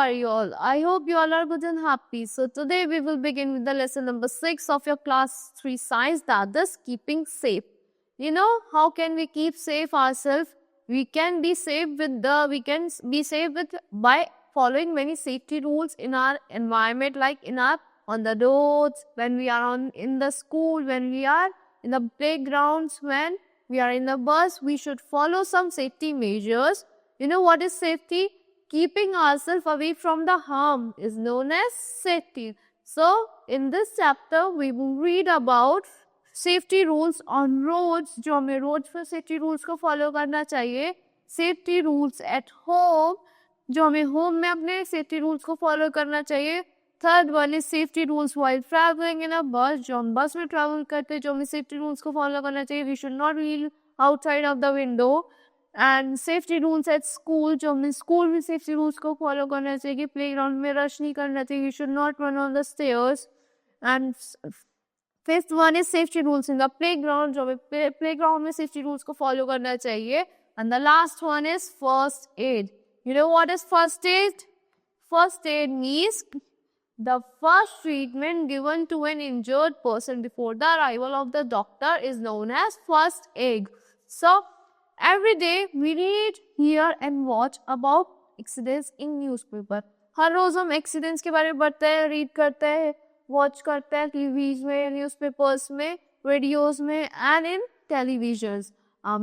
are you all? I hope you all are good and happy. So today we will begin with the lesson number 6 of your class 3 science, that is keeping safe. You know, how can we keep safe ourselves? We can be safe by following many safety rules in our environment, like on the roads, when we are in the school, when we are in the playgrounds, when we are in the bus. We should follow some safety measures. You know what is safety? Keeping ourselves away from the harm is known as safety. So, in this chapter, we will read about safety rules on roads, जो हमें roads पर safety rules को follow करना चाहिए. Safety rules at home, जो हमें home में अपने safety rules को follow करना चाहिए. Third one is safety rules while traveling in a bus, जो हम bus में travel करते हैं, जो हमें safety rules को follow करना चाहिए. We should not read outside of the window. And safety rules at school, जो हमें स्कूल में सेफ्टी रूल्स को फॉलो करना चाहिए. प्लेग्राउंड में रश नहीं करना चाहिए. You should not run on the stairs. And fifth one is safety rules in the playground, जो हमें प्लेग्राउंड में सेफ्टी रूल्स को फॉलो करना चाहिए. And the last one is first aid. You know what is first aid? First aid means the first treatment given to an injured person before the arrival of the doctor is known as first aid. So every day we read, hear and watch about accidents in newspaper. हर रोज हम accidents के बारे में पढ़ते हैं, read करते हैं, watch करते हैं TVs में, newspapers में, radios में and in televisions.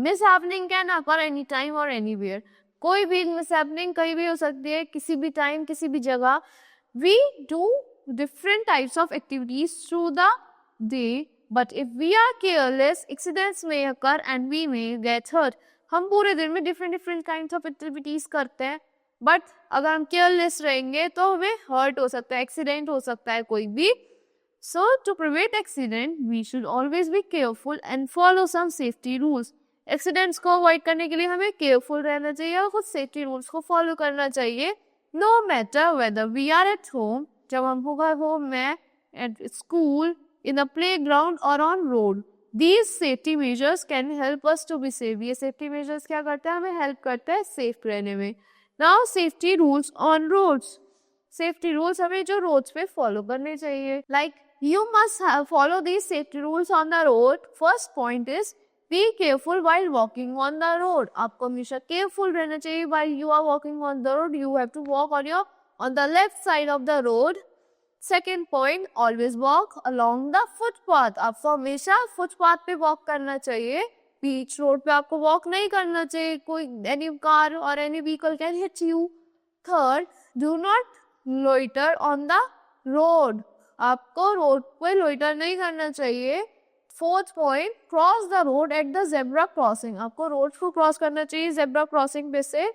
Mishappening can occur anytime or anywhere. कोई भी mishappening कहीं भी हो सकती है, किसी भी time, किसी भी जगह. We do different types of activities through the day, but if we are careless, accidents may occur and we may get hurt. हम पूरे दिन में different kinds of activities करते हैं, but अगर हम careless रहेंगे तो हमें hurt हो सकता है, accident हो सकता है कोई भी. So to prevent accident, we should always be careful and follow some safety rules. Accidents को avoid करने के लिए हमें careful रहना चाहिए और कुछ safety rules को follow करना चाहिए. No matter whether we are at home, जब हम होगा home में, at school, in a playground or on road, these safety measures can help us to be safe. ये safety measures क्या करते हैं? हमें help करते हैं safe रहने में. Now safety rules on roads. Safety rules हमें जो roads पे follow करने चाहिए. Like you must follow these safety rules on the road. First point is be careful while walking on the road. आपको हमेशा careful रहना चाहिए while you are walking on the road. You have to walk on the left side of the road. Second point, always walk along the footpath. आपको हमेशा footpath पे walk करना चाहिए. Beach road पे आपको walk नहीं करना चाहिए. कोई any car or any vehicle can hit you. Third, do not loiter on the road. आपको road पे loiter नहीं करना चाहिए. Fourth point, cross the road at the zebra crossing. आपको road को cross करना चाहिए zebra crossing पे से.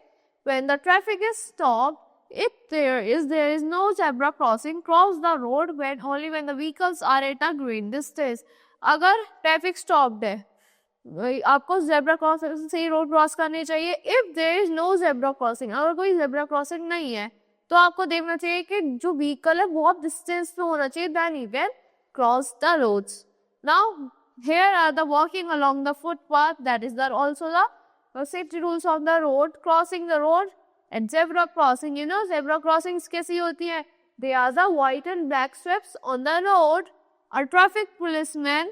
When the traffic is stopped, if there is no zebra crossing, cross the road only when the vehicles are at a green distance. अगर traffic stopped है, आपको zebra crossing से ही road cross करनी चाहिए. If there is no zebra crossing, अगर कोई zebra crossing नहीं है, तो आपको देखना चाहिए कि जो vehicle है बहुत distance पे होना चाहिए, then you can cross the roads. Now, here are the walking along the footpath, that is also the safety rules of the road. Crossing the road and zebra crossing. You know zebra crossings कैसी होती है? They are the white and black strips on the road. A traffic policeman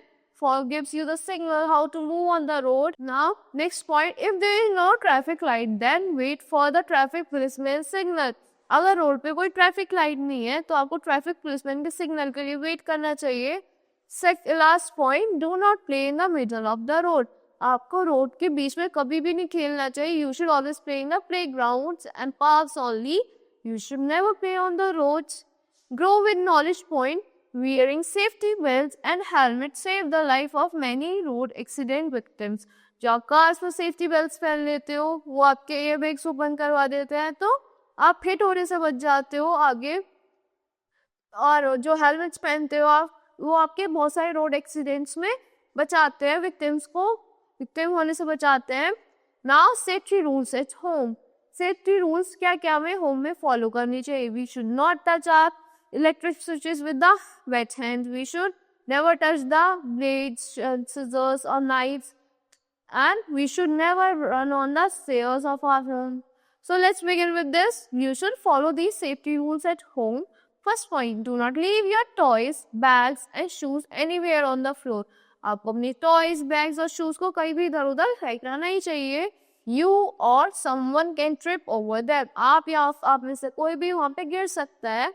gives you the signal how to move on the road. Now, next point, if there is no traffic light, then wait for the traffic policeman signal. अगर road पे कोई traffic light नहीं है तो आपको traffic policeman के signal के लिए वेट करना चाहिए. Last point, do not play in the middle of the road. आपको रोड के बीच में कभी भी नहीं खेलना चाहिए. You should always play in the playgrounds and parks only. You should never play on the roads. Grow with knowledge point. Wearing safety belts and helmets save the life of many road accident victims. जो आप cars में safety belt पहन लेते हो, वो आपके airbags open करवा देते हैं, तो आप हिट होने से बच जाते हो आगे. और जो हेलमेट्स पहनते हो आप, वो आपके बहुत सारे रोड एक्सीडेंट्स में बचाते हैं, विक्टिम होने से बचाते हैं. Now safety rules at home. Safety rules क्या क्या हमें होम में फॉलो करनी चाहिए. We should not touch our electric switches with the wet hand. We should never touch the blades, scissors or knives, and we should never run on the stairs of our home. So let's begin with this. You should follow these safety rules at home. First point, do not leave your toys, bags and shoes anywhere on the floor. आपको अपने toys, bags और shoes को कहीं भी इधर उधर फेंकना नहीं चाहिए. You or someone can trip over them. आप या आप में से कोई भी वहाँ पे गिर सकता है.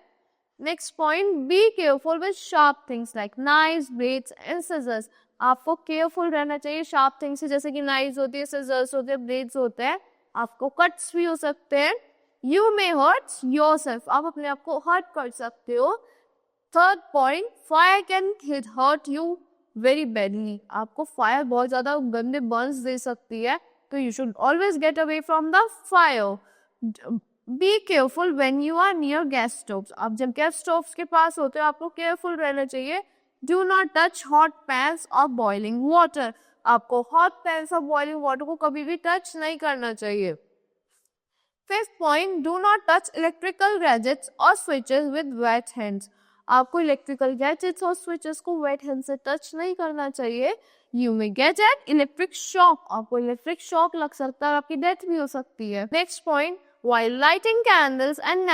Next point, be careful with sharp things like knives, blades and scissors. आपको केयरफुल रहना चाहिए शार्प थिंग्स से, जैसे कि नाइव्स होती है, सिजर्स होते हैं, ब्लेड्स होते हैं. आपको कट्स भी हो सकते हैं. You may hurt yourself. आप अपने आप को हर्ट कर सकते हो. Third point, fire can hurt you very badly. आपको फायर बहुत ज्यादा गंदे बर्न्स दे सकती है, तो you should always get away from the fire. Be careful when you are near gas stoves. आप जब गैस स्टोव्स के पास होते हो आपको केयरफुल रहना चाहिए. Do not touch hot pans or boiling water. आपको hot pans और boiling water को कभी भी टच नहीं करना चाहिए. Fifth point, do not touch electrical gadgets or switches with wet hands. आपको electrical gadgets और switches को wet hands से touch नहीं करना चाहिए. You may get an electric shock. आपको electric shock लग सकता है और आपकी death भी हो सकती है. Next point, while lighting candles and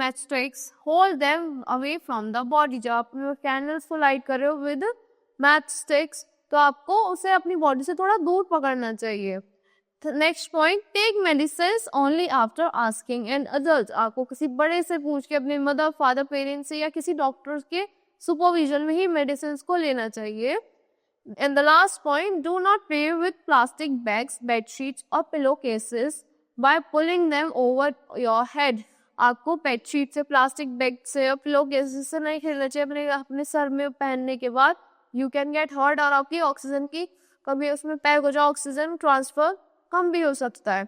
matchsticks, hold them away from the body. जब आप candles को light कर रहे हो with matchsticks, तो आपको उसे अपनी body से थोड़ा दूर पकड़ना चाहिए. Next point, take medicine only after asking an adult. आपको किसी बड़े से पूछ के, अपने मदर, फादर, पेरेंट्स से या किसी डॉक्टर के सुपरविजन में ही मेडिसिन को लेना चाहिए. And the last point, do not play with plastic bags, bedsheets और pillow cases by pulling them over your head. आपको बेडशीट से, प्लास्टिक बैग से और पिलो केसेस से नहीं खेलना चाहिए. अपने सर में पहनने के बाद यू कैन गेट हर्ट और आपकी ऑक्सीजन की कभी उसमें पैक हो जाए, ऑक्सीजन ट्रांसफर कम भी हो सकता है.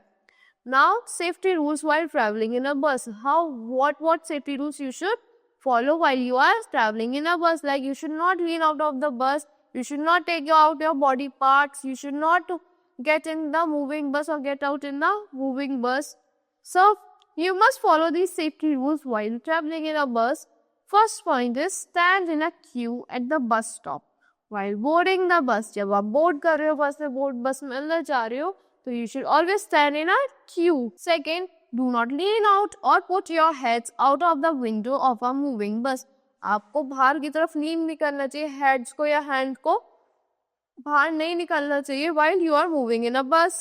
Now, safety rules while traveling in a bus. What safety rules you should follow while you are traveling in a bus? Like, you should not lean out of the bus. You should not take out your body parts. You should not get in the moving bus or get out in the moving bus. So, you must follow these safety rules while traveling in a bus. First point is, stand in a queue at the bus stop while boarding the bus. जब आप board कर रहे हो बस में अंदर जा रहे हो, so you should always stand in a queue. Second, do not lean out or put your heads out of the window of a moving bus. आपको बाहर की तरफ lean नहीं करना चाहिए, heads को या hand को बाहर नहीं निकालना चाहिए while you are moving in a bus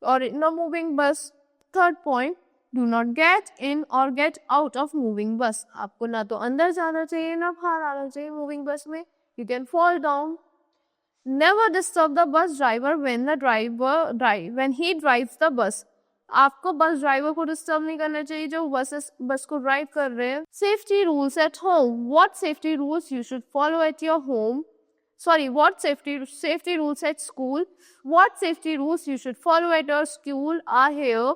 or in a moving bus. Third point, do not get in or get out of moving bus. आपको ना तो अंदर जाना चाहिए ना बाहर आना चाहिए moving bus में. You can fall down. Never disturb the bus driver when he drives the bus. आपको बस ड्राइवर को डिस्टर्ब नहीं करना चाहिए जो बस को ड्राइव कर रहे हैं. Safety rules at home. What safety rules you should follow at your home? What safety rules at school? What safety rules you should follow at your school are here.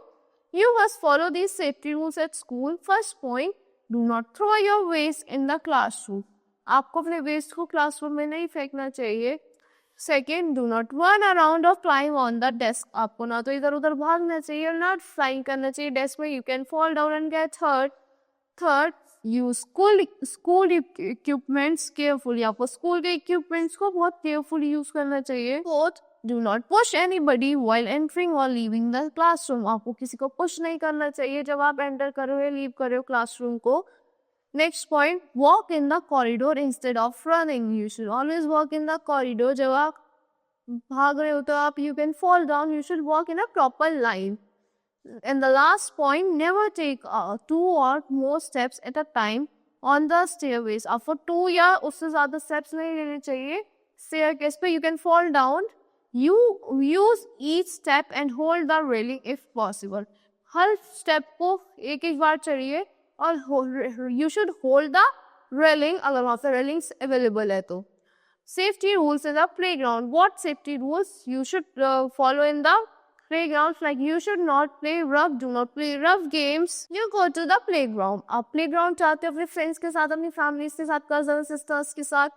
You must follow these safety rules at school. First point, do not throw your waste in the classroom. आपको अपने waste को classroom में नहीं फेंकना चाहिए. Second, do not run around or climb on the desk. आपको ना तो इधर उधर भागना चाहिए और ना फ्लाइंग करना चाहिए डेस्क में. You can fall down and get hurt. Third, use school equipments carefully. आपको स्कूल के equipments को बहुत carefully use करना चाहिए. Fourth, do not push anybody while entering or leaving the classroom. आपको किसी को push नहीं करना चाहिए जब आप enter कर रहे हो, leave कर रहे हो classroom को. Next point, walk in the corridor instead of running. You should always walk in the corridor. जब आप भाग रहे हो तो आप you can fall down. You should walk in a proper line. And the last point, never take 2 or more steps at a time on the stairways. आपको 2 या उससे ज़्यादा steps नहीं लेने चाहिए staircase पे. You can fall down. You use each step and hold the railing if possible. Her step को एक बार चढ़िए और you should hold the railing अगर वहाँ पे railings available है तो. Safety rules in the playground. What safety rules you should follow in the playground? Like, you should not play rough, do not play rough games. You go to the playground. आप playground जाते हो अपने friends के साथ, अपनी families के साथ, cousins, sisters के साथ,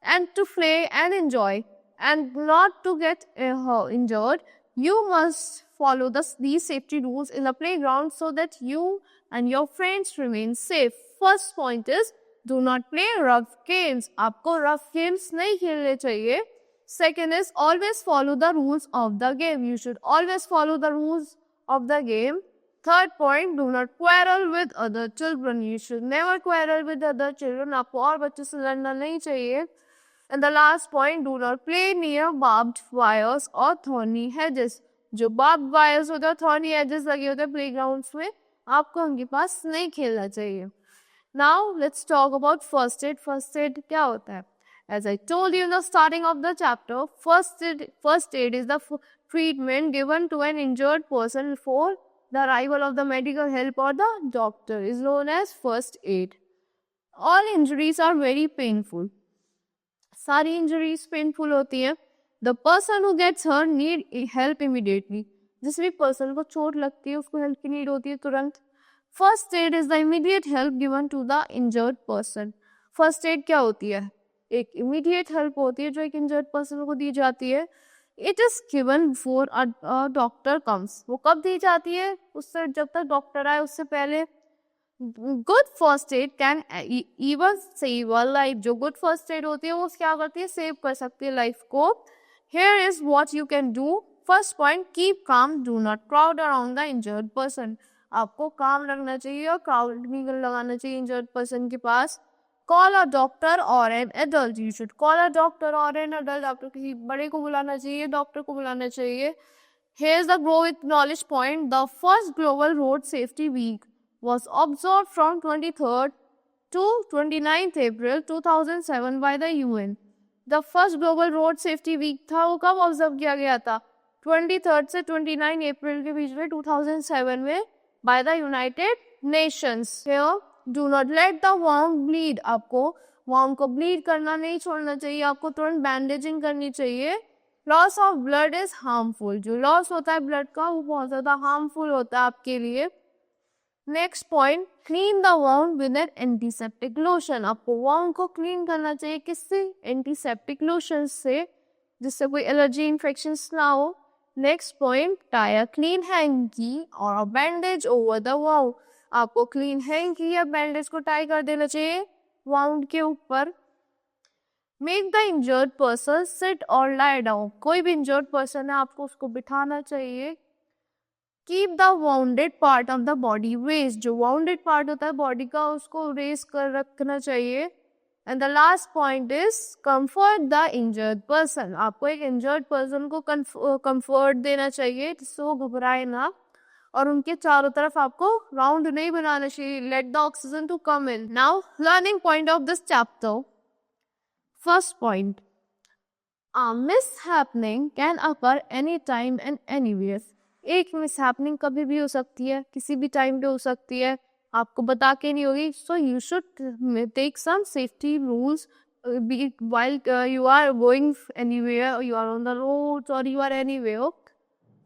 and to play and enjoy and not to get injured. You must follow these safety rules in the playground so that you and your friends remain safe. First point is, do not play rough games. आपको rough games नहीं खेलने चाहिए. Second is, always follow the rules of the game. You should always follow the rules of the game. Third point, do not quarrel with other children. You should never quarrel with other children. आपको और बच्चों से लड़ना नहीं चाहिए. And the last point, do not play near barbed wires or thorny hedges. जो barbed wires होते हैं, thorny hedges लगे होते हैं playgrounds में, आपको उनके पास नहीं खेलना चाहिए. Now let's talk about first aid. First aid क्या होता है? As I told you in the starting of the chapter, first aid is the treatment given to an injured person before the arrival of the medical help or the doctor is known as first aid. All injuries are very painful. सारी injuries painful होती हैं. The person who gets hurt need help immediately. जिस भी person को चोट लगती है उसको help की need होती है तुरंत. First aid is the immediate help given to the injured person. First aid क्या होती है? एक immediate help होती है जो एक injured person को दी जाती है. It is given before a doctor comes. वो कब दी जाती है? उससे जब तक डॉक्टर आए उससे पहले. Good first aid can even save a life. जो good first aid होती है वो क्या करती है? सेव कर सकती है लाइफ को. Here is what you can do. First point, keep calm. Do not crowd around the injured person. आपको काम रखना चाहिए और क्राउड नहीं लगाना चाहिए इंजर्ड पर्सन के पास. Call a doctor or an adult. You should call a doctor or an adult. आपको किसी बड़े को बुलाना चाहिए, डॉक्टर को बुलाना चाहिए. Here's the grow with knowledge point. The first global road safety week was observed from 23rd to 29th April 2007 by the UN. The first global road safety week था वो कब ऑब्जर्व किया गया था? 23rd से 29 अप्रैल के बीच में 2007 में by the United Nations. Here, do not let the wound bleed. आपको wound को bleed करना नहीं छोड़ना चाहिए. आपको तुरंत बैंडेजिंग करनी चाहिए. Loss of blood is harmful. जो loss होता है blood का वो बहुत ज़्यादा harmful होता है आपके लिए. Next point, clean the wound with an antiseptic lotion. आपको wound को clean करना चाहिए किससे? Antiseptic lotion से, जिससे कोई allergy infections ना हो. Next point, tie a clean hanky or a bandage over the wound. आपको clean hanky या bandage को tie कर देना चाहिए wound के ऊपर. Make the injured person sit or lie down. कोई भी injured person है आपको उसको बिठाना चाहिए. Keep the wounded part of the body raised. जो wounded part होता है body का उसको raise कर रखना चाहिए. And the last point is comfort the injured person. आपको एक injured person को comfort देना चाहिए जिससे वो घबराए ना और उनके चारों तरफ आपको round नहीं बनाना चाहिए. Let the oxygen to come in. Now, learning point of this chapter. First point. A mishappening can occur anytime and anywhere. एक mishappening कभी भी हो सकती है, किसी भी टाइम पे हो सकती है, आपको बता के नहीं होगी. So you should take some safety rules while you are going anywhere, or you are on the roads, or you are anywhere.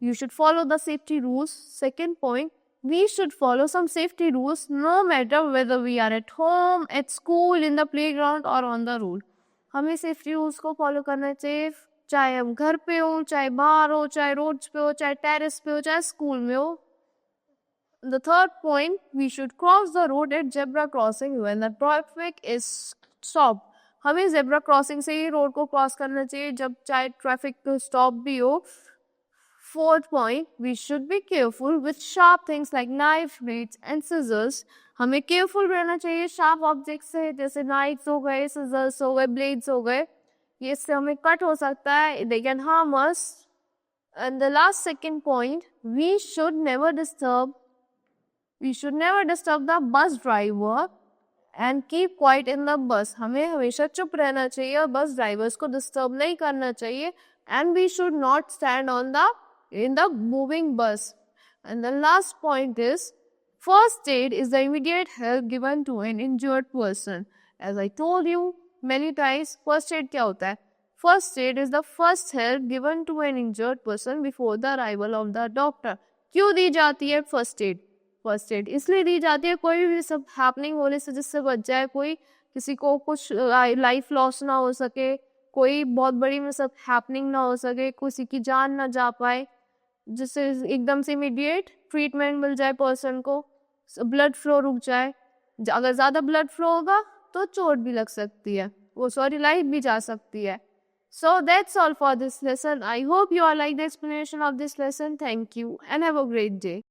You should follow the safety rules. Second point, we should follow some safety rules no matter whether we are at home, at school, in the playground or on the road. हमें safety rules को follow करना चाहिए, चाहे हम घर पे हो, चाहे बाहर हो, चाहे रोड्स पे हो, चाहे टेरेस पे हो, चाहे स्कूल में हो. The third point, we should cross the road at zebra crossing when the traffic is stopped. हमें zebra crossing से ही रोड को क्रॉस करना चाहिए जब चाहे ट्रैफिक स्टॉप भी हो. Fourth point, we should be careful with sharp things like knife, blades and scissors. हमें careful रहना चाहिए sharp objects से, जैसे knives हो गए, scissors हो गए, blades हो गए. ये इससे हमें कट हो सकता है. They can harm us. And the last second point, we should never disturb the bus driver and keep quiet in the bus. हमें हमेशा चुप रहना चाहिए और बस ड्राइवर्स को डिस्टर्ब नहीं करना चाहिए. And we should not stand in the moving bus. And the last point is, first aid is the immediate help given to an injured person. As I told you many times, first aid क्या होता है? First aid is the first help given to an injured person before the arrival of the doctor. क्यों दी जाती है first aid? First aid इसलिए दी जाती है कोई भी सब happening होने से जिससे बच जाए, कोई किसी को कुछ लाइफ लॉस ना हो सके, कोई बहुत बड़ी में सब happening ना हो सके, किसी की जान ना जा पाए, जिससे एकदम से immediate ट्रीटमेंट मिल जाए पर्सन को, ब्लड फ्लो रुक जाए. अगर ज़्यादा ब्लड फ्लो होगा तो चोट भी लग सकती है, लाइफ भी जा सकती है. So that's all for this lesson. I hope you all like the explanation of this lesson. Thank you and have a great day.